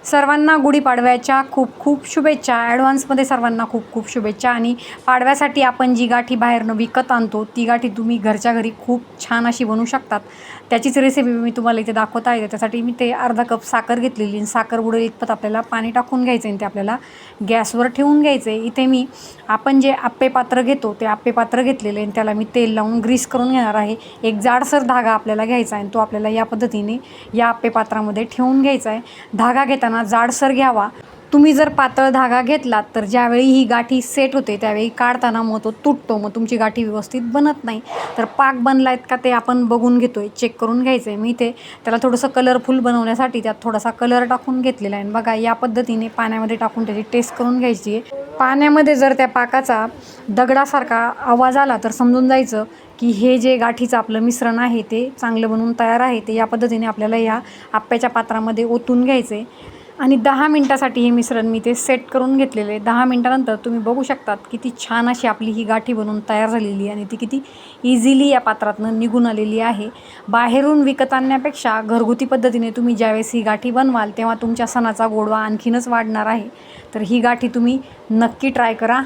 सर्वांना गुढीपाडव्याच्या खूप खूप शुभेच्छा. ॲडव्हान्समध्ये सर्वांना खूप खूप शुभेच्छा. आणि पाडव्यासाठी आपण जी गाठी बाहेरनं विकत आणतो ती गाठी तुम्ही घरच्या घरी खूप छान अशी बनवू शकतात. त्याचीच रेसिपी मी तुम्हाला इथे दाखवत आहे. त्यासाठी मी ते अर्धा कप साखर घेतलेली आणि साखर बुडेल इतपत आपल्याला पाणी टाकून घ्यायचं आहे आणि ते आपल्याला गॅसवर ठेवून घ्यायचं आहे. इथे मी आपण जे आप्पे पात्र घेतो ते आप्पे पात्र घेतलेले आणि त्याला मी तेल लावून ग्रीस करून घेणार आहे. एक जाडसर धागा आपल्याला घ्यायचा आहे आणि तो आपल्याला या पद्धतीने या आप्पे पात्रामध्ये ठेवून घ्यायचा आहे. धागा घेताना जाडसर घ्यावा. तुम्ही जर पातळ धागा घेतलात तर ज्यावेळी ही गाठी सेट होते त्यावेळी काढताना मग तो तुटतो, मग तुमची गाठी व्यवस्थित बनत नाही. तर पाक बनला आहेत का ते आपण बघून घेतोय, चेक करून घ्यायचं आहे. मी ते त्याला थोडंसं कलरफुल बनवण्यासाठी त्यात थोडासा कलर टाकून घेतलेला आहे. बघा या पद्धतीने पाण्यामध्ये टाकून त्याची टेस्ट करून घ्यायची आहे. पाण्यामध्ये जर त्या पाकाचा दगडासारखा आवाज आला तर समजून जायचं की हे जे गाठीचं आपलं मिश्रण आहे ते चांगलं बनवून तयार आहे. ते या पद्धतीने आपल्याला या आप्याच्या पात्रामध्ये ओतून घ्यायचं आहे. आणि 10 मिनटासाठी हे मिश्रण मी ते सेट करून घेतलेले आहे. 10 मिनटानंतर तुम्ही बघू शकतात किती छान अशी आपली ही गाठी बनवून तयार झालेली आहे आणि ती किती इझिली या पात्रातनं निघून आलेली आहे. बाहेरून विकत आणण्यापेक्षा घरगुती पद्धतीने तुम्ही ज्यावेळेस ही गाठी बनवाल तेव्हा तुमच्या सणाचा गोडवा आणखीनच वाढणार आहे. तर ही गाठी तुम्ही नक्की ट्राय करा.